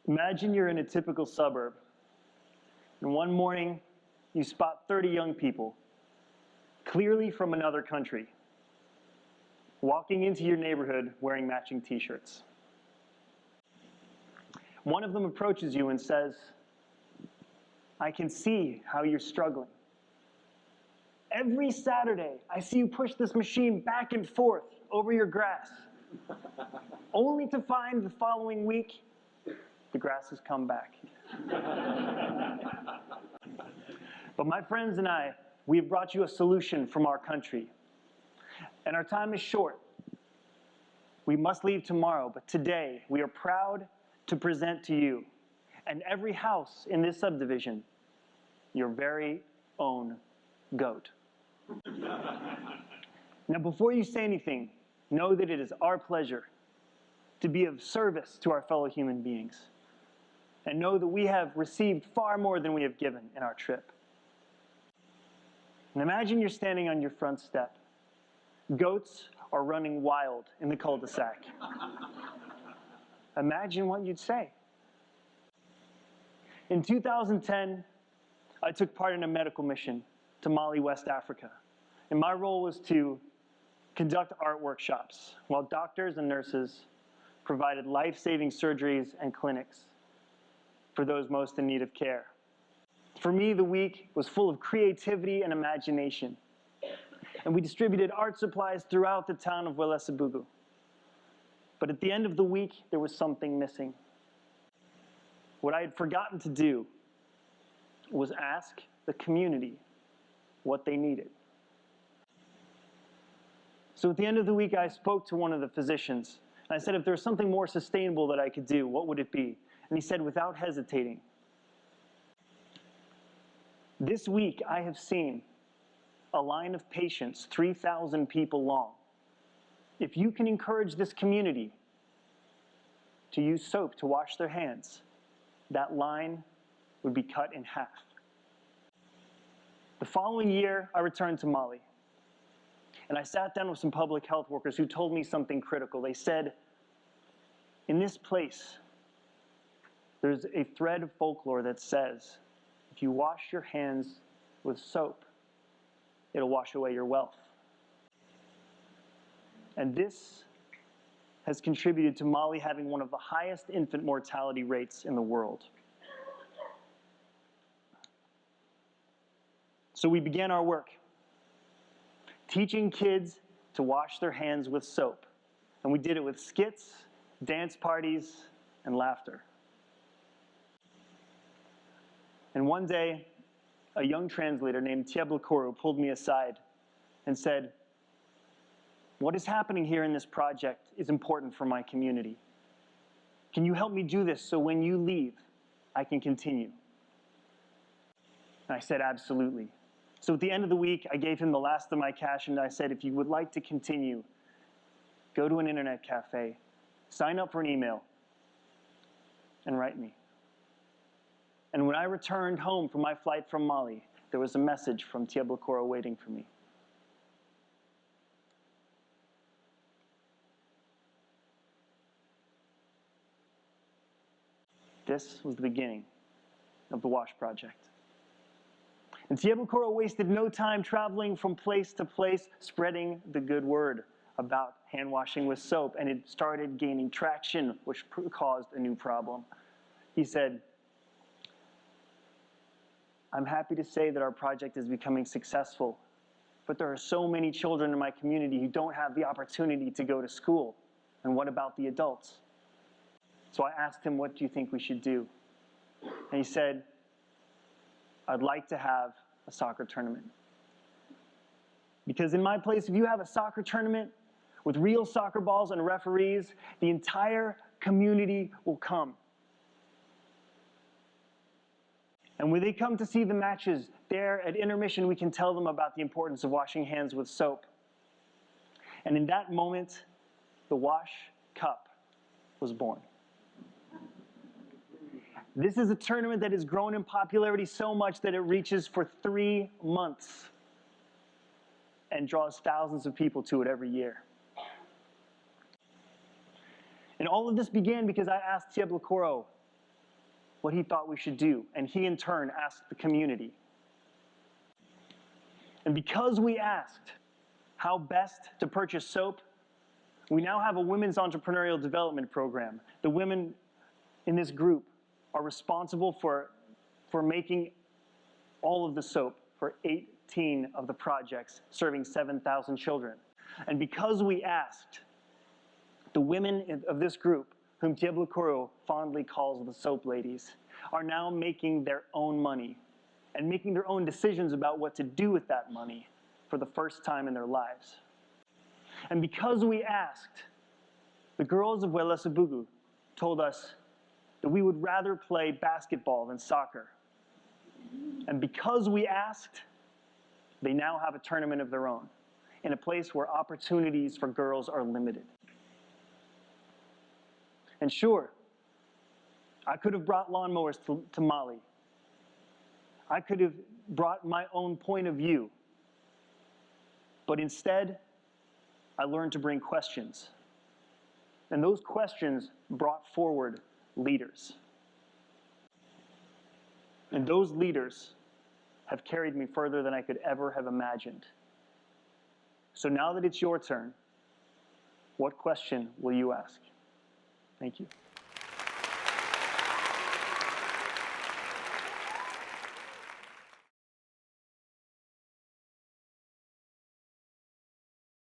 Imagine you're in a typical suburb, and one morning you spot 30 young people, clearly from another country, walking into your neighborhood wearing matching t-shirts. One of them approaches you and says, "I can see how you're struggling. Every Saturday, I see you push this machine back and forth over your grass, only to find the following week, the grass has come back." But my friends and I, we have brought you a solution from our country. And our time is short. We must leave tomorrow, but today we are proud to present to you, and every house in this subdivision, your very own goat. Now, before you say anything, know that it is our pleasure to be of service to our fellow human beings, and know that we have received far more than we have given in our trip. And imagine you're standing on your front step. Goats are running wild in the cul-de-sac. Imagine what you'd say. In 2010, I took part in a medical mission to Mali, West Africa. And my role was to conduct art workshops while doctors and nurses provided life-saving surgeries and clinics for those most in need of care. For me, the week was full of creativity and imagination. And we distributed art supplies throughout the town of Welesebugu. But at the end of the week, there was something missing. What I had forgotten to do was ask the community what they needed. So at the end of the week, I spoke to one of the physicians. And I said, if there was something more sustainable that I could do, what would it be? And he said, without hesitating, "This week I have seen a line of patients 3,000 people long. If you can encourage this community to use soap to wash their hands, that line would be cut in half." The following year, I returned to Mali. And I sat down with some public health workers who told me something critical. They said, in this place, there's a thread of folklore that says, if you wash your hands with soap, it'll wash away your wealth. And this has contributed to Mali having one of the highest infant mortality rates in the world. So we began our work, teaching kids to wash their hands with soap. And we did it with skits, dance parties, and laughter. And one day, a young translator named Tiablakoro pulled me aside and said, "What is happening here in this project is important for my community. Can you help me do this so when you leave, I can continue?" And I said, absolutely. So at the end of the week, I gave him the last of my cash and I said, if you would like to continue, go to an internet cafe, sign up for an email, and write me. And when I returned home from my flight from Mali, there was a message from Tiablakoro waiting for me. This was the beginning of the WASH project. And Tiablakoro wasted no time traveling from place to place, spreading the good word about hand washing with soap, and it started gaining traction, which caused a new problem. He said, "I'm happy to say that our project is becoming successful, but there are so many children in my community who don't have the opportunity to go to school. And what about the adults?" So I asked him, "What do you think we should do?" And he said, "I'd like to have a soccer tournament. Because in my place, if you have a soccer tournament with real soccer balls and referees, the entire community will come. And when they come to see the matches, there at intermission, we can tell them about the importance of washing hands with soap." And in that moment, the Wash Cup was born. This is a tournament that has grown in popularity so much that it reaches for 3 months. and draws thousands of people to it every year. And all of this began because I asked Tiablakoro what he thought we should do, and he in turn asked the community. And because we asked how best to purchase soap, we now have a women's entrepreneurial development program. The women in this group are responsible for making all of the soap for 18 of the projects, serving 7,000 children. And because we asked, the women of this group, whom Tiablakoro fondly calls the soap ladies, are now making their own money and making their own decisions about what to do with that money for the first time in their lives. And because we asked, the girls of Welesabugu told us that we would rather play basketball than soccer. And because we asked, they now have a tournament of their own in a place where opportunities for girls are limited. And sure, I could have brought lawnmowers to Mali. I could have brought my own point of view. But instead, I learned to bring questions. And those questions brought forward leaders. And those leaders have carried me further than I could ever have imagined. So now that it's your turn, what question will you ask? Thank you.